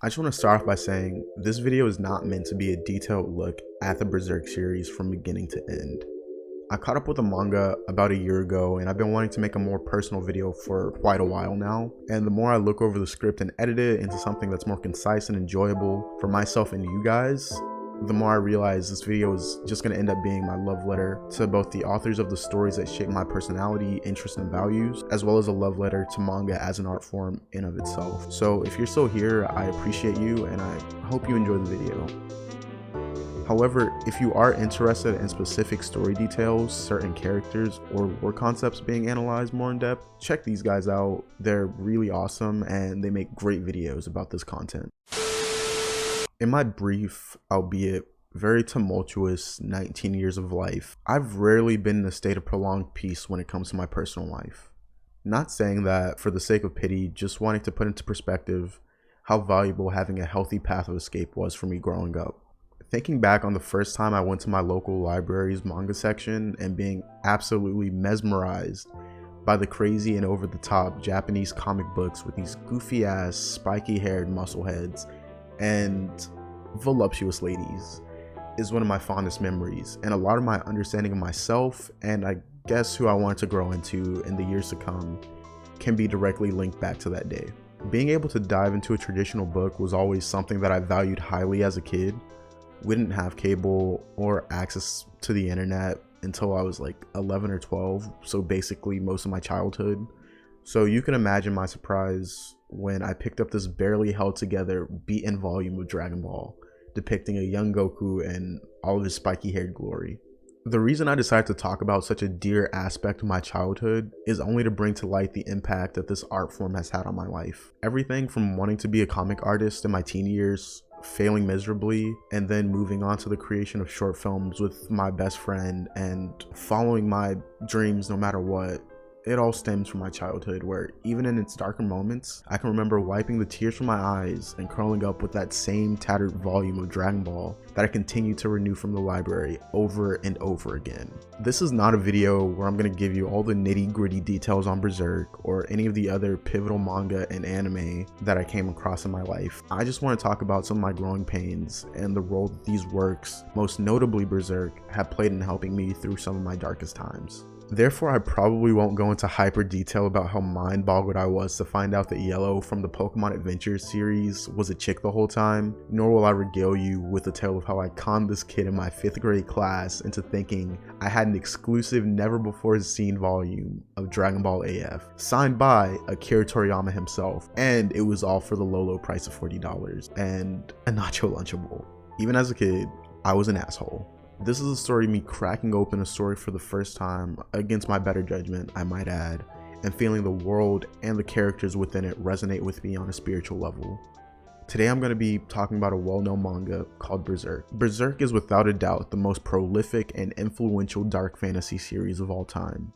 I just want to start off by saying this video is not meant to be a detailed look at the Berserk series from beginning to end. I caught up with the manga about a year ago, and I've been wanting to make a more personal video for quite a while now. And the more I look over the script and edit it into something that's more concise and enjoyable for myself and you guys, the more I realize this video is just going to end up being my love letter to both the authors of the stories that shape my personality, interests, and values, as well as a love letter to manga as an art form in of itself. So if you're still here, I appreciate you and I hope you enjoy the video. However, if you are interested in specific story details, certain characters, or lore concepts being analyzed more in depth, check these guys out. They're really awesome and they make great videos about this content. In my brief, albeit very tumultuous 19 years of life, I've rarely been in a state of prolonged peace when it comes to my personal life. Not saying that for the sake of pity, just wanting to put into perspective how valuable having a healthy path of escape was for me growing up. Thinking back on the first time I went to my local library's manga section and being absolutely mesmerized by the crazy and over-the-top Japanese comic books with these goofy-ass, spiky-haired muscleheads and voluptuous ladies is one of my fondest memories, and a lot of my understanding of myself and I guess who I want to grow into in the years to come can be directly linked back to that day. Being able to dive into a traditional book was always something that I valued highly as a kid. We didn't have cable or access to the internet until I was like 11 or 12, so basically most of my childhood. So you can imagine my surprise when I picked up this barely held together beaten volume of Dragon Ball, depicting a young Goku and all of his spiky haired glory. The reason I decided to talk about such a dear aspect of my childhood is only to bring to light the impact that this art form has had on my life. Everything from wanting to be a comic artist in my teen years, failing miserably, and then moving on to the creation of short films with my best friend and following my dreams no matter what. It all stems from my childhood, where even in its darker moments, I can remember wiping the tears from my eyes and curling up with that same tattered volume of Dragon Ball that I continue to renew from the library over and over again. This is not a video where I'm going to give you all the nitty-gritty details on Berserk or any of the other pivotal manga and anime that I came across in my life. I just want to talk about some of my growing pains and the role that these works, most notably Berserk, have played in helping me through some of my darkest times. Therefore, I probably won't go into hyper detail about how mind-boggled I was to find out that Yellow from the Pokemon Adventures series was a chick the whole time, nor will I regale you with the tale of how I conned this kid in my 5th grade class into thinking I had an exclusive never-before-seen volume of Dragon Ball AF, signed by Akira Toriyama himself, and it was all for the low price of $40 and a nacho Lunchable. Even as a kid, I was an asshole. This is a story of me cracking open a story for the first time, against my better judgment, I might add, and feeling the world and the characters within it resonate with me on a spiritual level. Today I'm going to be talking about a well-known manga called Berserk. Berserk is without a doubt the most prolific and influential dark fantasy series of all time.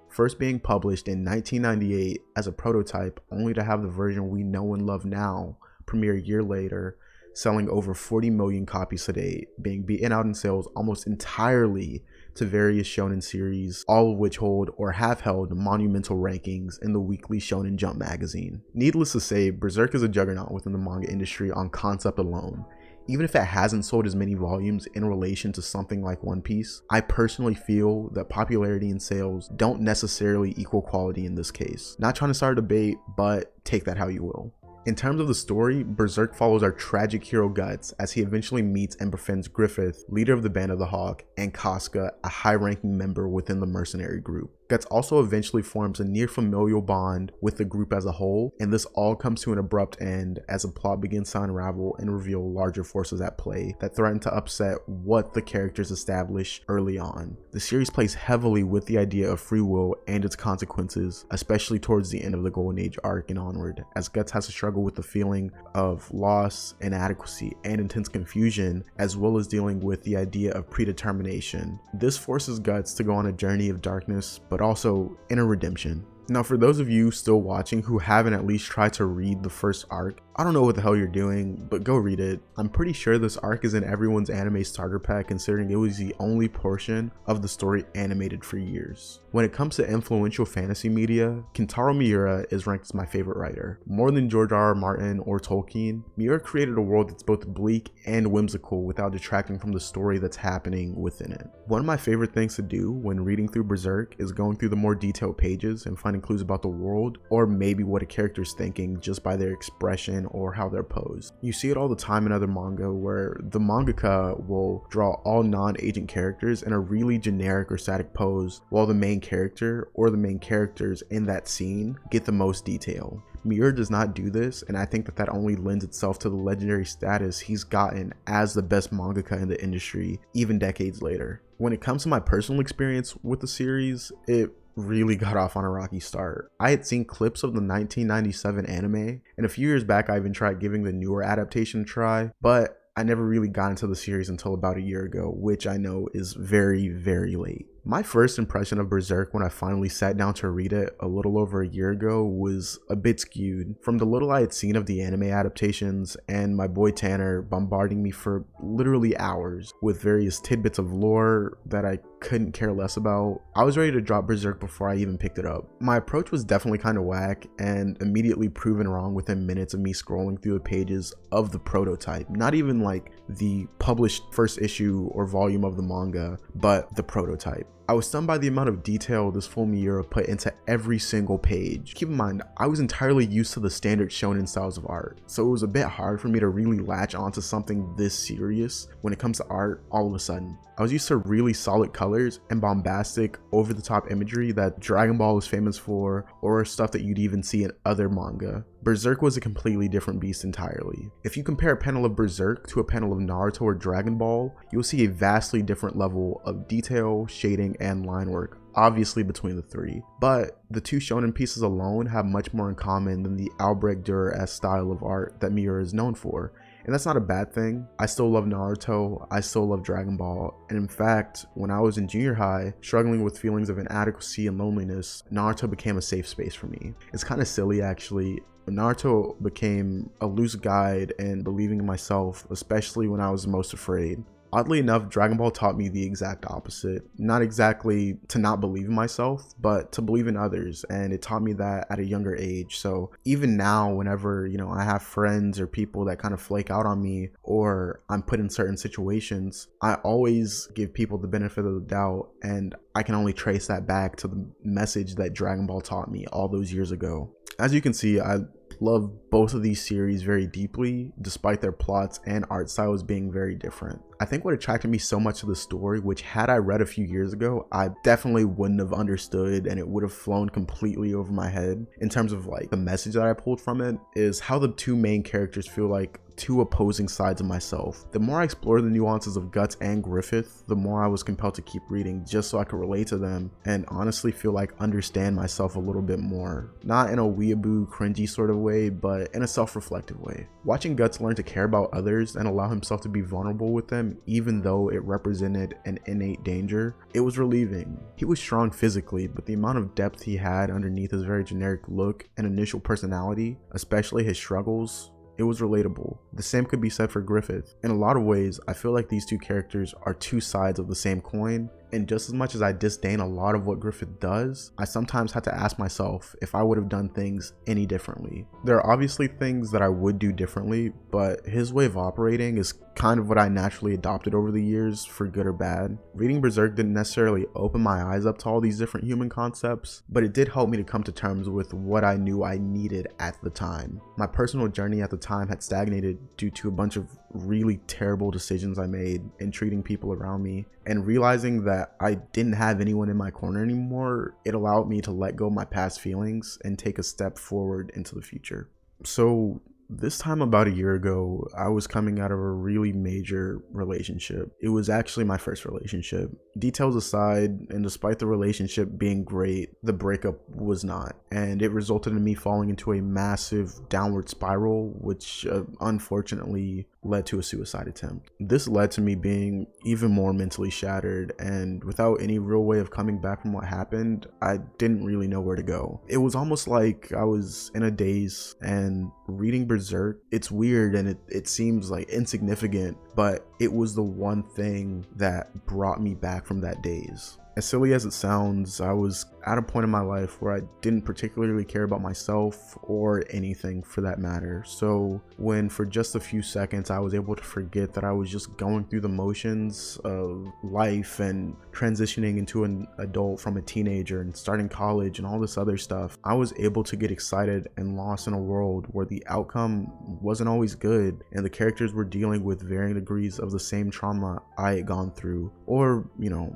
First being published in 1998 as a prototype, only to have the version we know and love now premiere a year later, selling over 40 million copies to date, being beaten out in sales almost entirely to various shonen series, all of which hold or have held monumental rankings in the weekly Shonen Jump magazine. Needless to say, Berserk is a juggernaut within the manga industry on concept alone. Even if it hasn't sold as many volumes in relation to something like One Piece, I personally feel that popularity and sales don't necessarily equal quality in this case. Not trying to start a debate, but take that how you will. In terms of the story, Berserk follows our tragic hero Guts as he eventually meets and befriends Griffith, leader of the Band of the Hawk, and Casca, a high-ranking member within the mercenary group. Guts also eventually forms a near familial bond with the group as a whole, and this all comes to an abrupt end as a plot begins to unravel and reveal larger forces at play that threaten to upset what the characters establish early on. The series plays heavily with the idea of free will and its consequences, especially towards the end of the Golden Age arc and onward, as Guts has to struggle with the feeling of loss, inadequacy, and intense confusion, as well as dealing with the idea of predetermination. This forces Guts to go on a journey of darkness, but also inner redemption. Now, for those of you still watching who haven't at least tried to read the first arc, I don't know what the hell you're doing, but go read it. I'm pretty sure this arc is in everyone's anime starter pack, considering it was the only portion of the story animated for years. When it comes to influential fantasy media, Kentaro Miura is ranked as my favorite writer. More than George R.R. Martin or Tolkien, Miura created a world that's both bleak and whimsical without detracting from the story that's happening within it. One of my favorite things to do when reading through Berserk is going through the more detailed pages and finding clues about the world, or maybe what a character's thinking just by their expression or how they're posed. You see it all the time in other manga where the mangaka will draw all non-agent characters in a really generic or static pose, while the main character or the main characters in that scene get the most detail. Miura does not do this, and I think that only lends itself to the legendary status he's gotten as the best mangaka in the industry, even decades later. When it comes to my personal experience with the series, it really got off on a rocky start. I had seen clips of the 1997 anime, and a few years back I even tried giving the newer adaptation a try, but I never really got into the series until about a year ago, which I know is very, very late. My first impression of Berserk when I finally sat down to read it a little over a year ago was a bit skewed. From the little I had seen of the anime adaptations and my boy Tanner bombarding me for literally hours with various tidbits of lore that I couldn't care less about, I was ready to drop Berserk before I even picked it up. My approach was definitely kind of whack and immediately proven wrong within minutes of me scrolling through the pages of the prototype. Not even like the published first issue or volume of the manga, but the prototype. I was stunned by the amount of detail this full Miura put into every single page. Keep in mind, I was entirely used to the standard shonen styles of art, so it was a bit hard for me to really latch onto something this serious when it comes to art all of a sudden. I was used to really solid colors and bombastic, over-the-top imagery that Dragon Ball is famous for, or stuff that you'd even see in other manga. Berserk was a completely different beast entirely. If you compare a panel of Berserk to a panel of Naruto or Dragon Ball, you'll see a vastly different level of detail, shading, and line work, obviously between the three. But the two shonen pieces alone have much more in common than the Albrecht Dürer-esque style of art that Miura is known for. And that's not a bad thing. I still love Naruto, I still love Dragon Ball, and in fact, when I was in junior high, struggling with feelings of inadequacy and loneliness, Naruto became a safe space for me. It's kind of silly actually. Naruto became a loose guide in believing in myself, especially when I was most afraid. Oddly enough, Dragon Ball taught me the exact opposite. Not exactly to not believe in myself, but to believe in others, and it taught me that at a younger age. So even now, whenever, I have friends or people that kind of flake out on me, or I'm put in certain situations, I always give people the benefit of the doubt, and I can only trace that back to the message that Dragon Ball taught me all those years ago. As you can see, I love both of these series very deeply, despite their plots and art styles being very different. I think what attracted me so much to the story, which had I read a few years ago, I definitely wouldn't have understood, and it would have flown completely over my head in terms of like the message that I pulled from it, is how the two main characters feel like two opposing sides of myself. The more I explored the nuances of Guts and Griffith, the more I was compelled to keep reading just so I could relate to them and honestly feel like understand myself a little bit more. Not in a weeaboo cringy sort of way, but in a self-reflective way. Watching Guts learn to care about others and allow himself to be vulnerable with them, even though it represented an innate danger, it was relieving. He was strong physically, but the amount of depth he had underneath his very generic look and initial personality, especially his struggles, it was relatable. The same could be said for Griffith. In a lot of ways, I feel like these two characters are two sides of the same coin, and just as much as I disdain a lot of what Griffith does, I sometimes had to ask myself if I would have done things any differently. There are obviously things that I would do differently, but his way of operating is kind of what I naturally adopted over the years, for good or bad. Reading Berserk didn't necessarily open my eyes up to all these different human concepts, but it did help me to come to terms with what I knew I needed at the time. My personal journey at the time had stagnated due to a bunch of really terrible decisions I made in treating people around me, and realizing that I didn't have anyone in my corner anymore, it allowed me to let go of my past feelings and take a step forward into the future. So this time about a year ago, I was coming out of a really major relationship. It was actually my first relationship, Details aside, and despite the relationship being great, the breakup was not, and it resulted in me falling into a massive downward spiral, which unfortunately led to a suicide attempt. This led to me being even more mentally shattered, and without any real way of coming back from what happened, I didn't really know where to go. It was almost like I was in a daze, and reading Berserk, it's weird and it seems like insignificant, but it was the one thing that brought me back from that daze. As silly as it sounds, I was at a point in my life where I didn't particularly care about myself or anything for that matter. So when for just a few seconds I was able to forget that I was just going through the motions of life and transitioning into an adult from a teenager and starting college and all this other stuff, I was able to get excited and lost in a world where the outcome wasn't always good and the characters were dealing with varying degrees of the same trauma I had gone through, or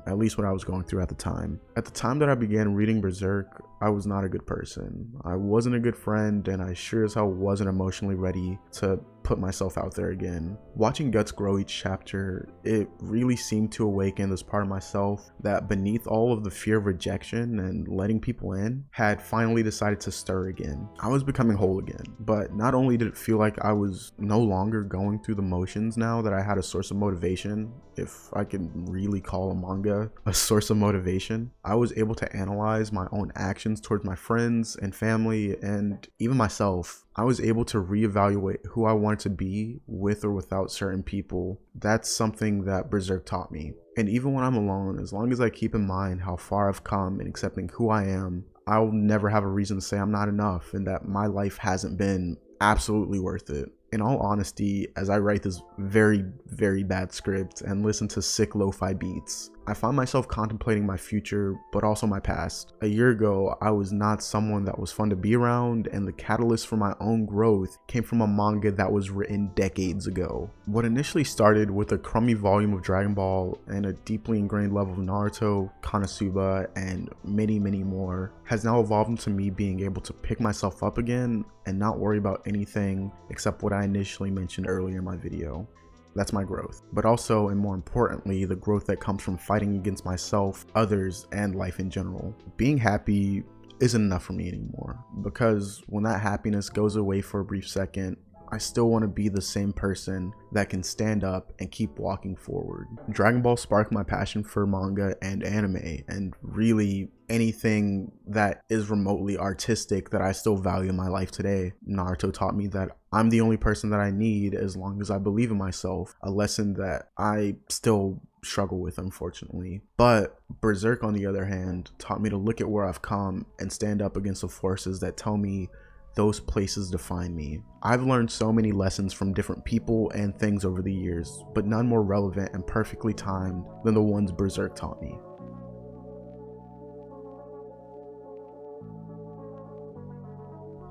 at least what I was going through at the time. At the time that I began reading Berserk, I was not a good person. I wasn't a good friend, and I sure as hell wasn't emotionally ready to put myself out there again. Watching Guts grow each chapter, it really seemed to awaken this part of myself that beneath all of the fear of rejection and letting people in, had finally decided to stir again. I was becoming whole again, but not only did it feel like I was no longer going through the motions now that I had a source of motivation, if I could really call a manga a source of motivation, I was able to analyze my own actions towards my friends and family and even myself. I was able to reevaluate who I wanted to be with or without certain people. That's something that Berserk taught me. And even when I'm alone, as long as I keep in mind how far I've come and accepting who I am, I'll never have a reason to say I'm not enough and that my life hasn't been absolutely worth it. In all honesty, as I write this very, very bad script and listen to sick lo-fi beats, I find myself contemplating my future, but also my past. A year ago, I was not someone that was fun to be around, and the catalyst for my own growth came from a manga that was written decades ago. What initially started with a crummy volume of Dragon Ball and a deeply ingrained level of Naruto, Konosuba, and many, many more, has now evolved into me being able to pick myself up again and not worry about anything except what I initially mentioned earlier in my video. That's my growth, but also, and more importantly, the growth that comes from fighting against myself, others, and life in general. Being happy isn't enough for me anymore, because when that happiness goes away for a brief second, I still want to be the same person that can stand up and keep walking forward. Dragon Ball sparked my passion for manga and anime, and really anything that is remotely artistic that I still value in my life today. Naruto taught me that I'm the only person that I need as long as I believe in myself, a lesson that I still struggle with, unfortunately. But Berserk, on the other hand, taught me to look at where I've come and stand up against the forces that tell me those places define me. I've learned so many lessons from different people and things over the years, but none more relevant and perfectly timed than the ones Berserk taught me.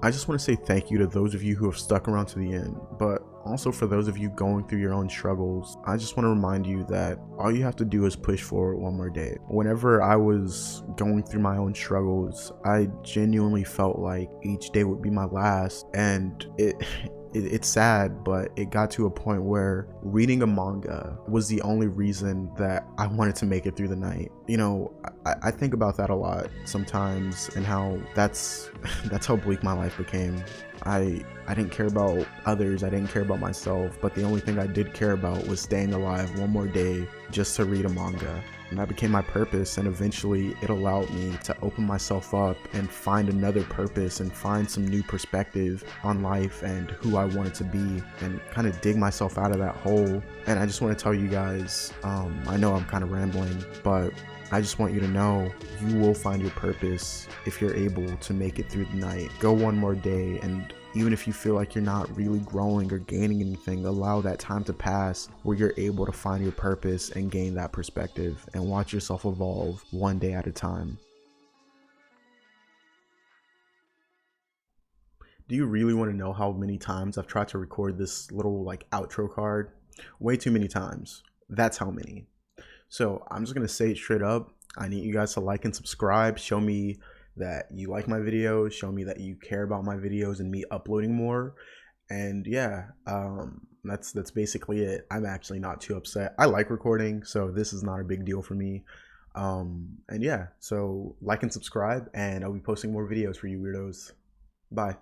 I just want to say thank you to those of you who have stuck around to the end, but also for those of you going through your own struggles. I just want to remind you that all you have to do is push forward one more day. Whenever I was going through my own struggles, I genuinely felt like each day would be my last, and it's sad, but it got to a point where reading a manga was the only reason that I wanted to make it through the night. I think about that a lot sometimes, and how that's how bleak my life became. I didn't care about others, I didn't care about myself, but the only thing I did care about was staying alive one more day just to read a manga. And that became my purpose, and eventually it allowed me to open myself up and find another purpose and find some new perspective on life and who I wanted to be, and kind of dig myself out of that hole. And I just want to tell you guys, I know I'm kind of rambling, but I just want you to know you will find your purpose if you're able to make it through the night. Go one more day, and even if you feel like you're not really growing or gaining anything, allow that time to pass where you're able to find your purpose and gain that perspective, and watch yourself evolve one day at a time. Do you really want to know how many times I've tried to record this little outro card? Way too many times. That's how many. So I'm just going to say it straight up. I need you guys to like and subscribe. Show me that you like my videos. Show me that you care about my videos and me uploading more. And yeah, That's basically it. I'm actually not too upset. I like recording, so this is not a big deal for me. And yeah, so like and subscribe, and I'll be posting more videos for you weirdos. Bye.